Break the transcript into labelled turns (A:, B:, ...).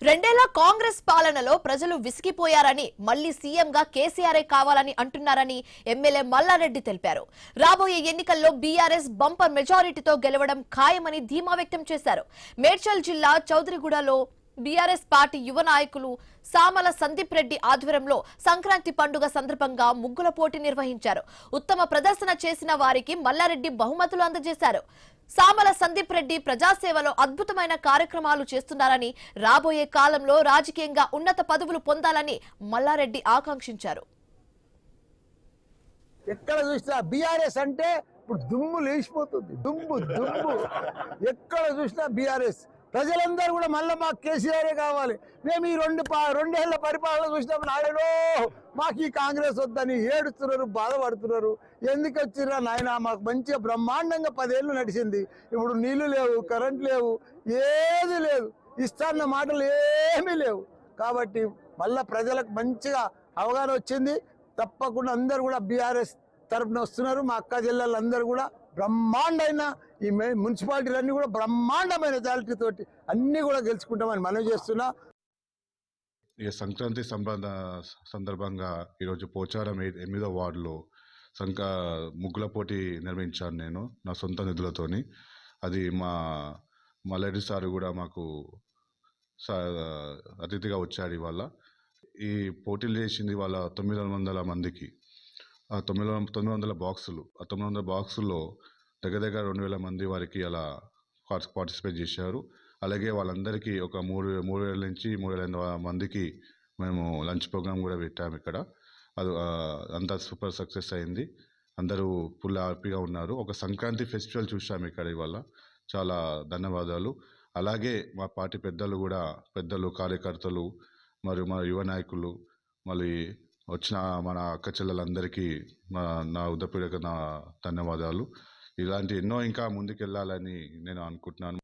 A: రెండేళ్ల కాంగ్రెస్ పాలనలో ప్రజలు విసిగిపోయారని మళ్లీ సీఎంగా కేసీఆర్ కావాలని అంటున్నారని ఎమ్మెల్యే మల్లారెడ్డి తెలిపారు. రాబోయే ఎన్నికల్లో బీఆర్ఎస్ బంపర్ మెజారిటీతో గెలవడం ఖాయమని ధీమా వ్యక్తం చేశారు. మేడ్చల్ జిల్లా చౌదరిగూడలో బీఆర్ఎస్ పార్టీ యువ నాయకులు సామల సందీప్ రెడ్డి ఆధ్వర్యంలో సంక్రాంతి పండుగ సందర్భంగా ముగ్గుల పోటీ నిర్వహించారు. ఉత్తమ ప్రదర్శన చేసిన వారికి మల్లారెడ్డి బహుమతులు అందజేశారు. సామల సందీప్ రెడ్డి ప్రజాసేవలో అద్భుతమైన కార్యక్రమాలు చేస్తున్నారని, రాబోయే కాలంలో రాజకీయంగా ఉన్నత పదవులు పొందాలని మల్లారెడ్డి ఆకాంక్షించారు.
B: ఎక్కడ చూసినా బీఆర్ఎస్ అంటే ఇప్పుడు దుమ్ము లేచిపోతుంది. దుమ్ము ఎక్కడ చూసినా బీఆర్ఎస్. ప్రజలందరూ కూడా మళ్ళీ మాకు కేసీఆరే కావాలి. మేము ఈ రెండేళ్ల పరిపాలన చూసినాం. నాయనో మాకు ఈ కాంగ్రెస్ వద్దని ఏడుస్తున్నారు, బాధపడుతున్నారు. ఎందుకు వచ్చిర్రా నాయన, మాకు మంచిగా బ్రహ్మాండంగా 10 ఏళ్ళు నడిచింది. ఇప్పుడు నీళ్లు లేవు, కరెంట్ లేవు, ఏది లేదు, ఇస్తాన్న మాటలు ఏమీ లేవు. కాబట్టి మళ్ళీ ప్రజలకు మంచిగా అవగాహన వచ్చింది. తప్పకుండా అందరూ కూడా బీఆర్ఎస్ తరఫున వస్తున్నారు. మా అక్క జిల్లాలందరూ కూడా బ్రహ్మాండమైన ఈ మున్సిపాలిటీలన్నీ కూడా బ్రహ్మాండమైన మెజారిటీ తోటి అన్నీ కూడా గెలుచుకుంటామని మనవి చేస్తున్నా.
C: ఇక సంక్రాంతి సందర్భంగా ఈరోజు పోచారం 8వ వార్డులో ముగ్గుల పోటీ నిర్వహించాను నేను నా సొంత నిధులతోని. అది మా మల్లారెడ్డి సార్ కూడా మాకు అతిథిగా వచ్చాడు. ఇవాళ ఈ పోటీలు చేసింది వాళ్ళ 900 మందికి. 900 బాక్సులు. ఆ 900 బాక్సుల్లో దగ్గర 2000 మంది వారికి అలా పార్టిసిపేట్ చేశారు. అలాగే వాళ్ళందరికీ ఒక 3,000 నుంచి 3,500 మందికి మేము లంచ్ ప్రోగ్రామ్ కూడా పెట్టాము ఇక్కడ. అది అంతా సూపర్ సక్సెస్ అయింది. అందరూ ఫుల్ హ్యాపీగా ఉన్నారు. ఒక సంక్రాంతి ఫెస్టివల్ చూసాము ఇక్కడ ఇవాళ. చాలా ధన్యవాదాలు. అలాగే మా పార్టీ పెద్దలు, కార్యకర్తలు మరియు మా యువ నాయకులు, మళ్ళీ వచ్చిన మన అక్క చెల్లెలందరికీ నా ఉదయపూర్వక ధన్యవాదాలు. ఇలాంటి ఎన్నో ఇంకా ముందుకెళ్ళాలని నేను అనుకుంటున్నాను.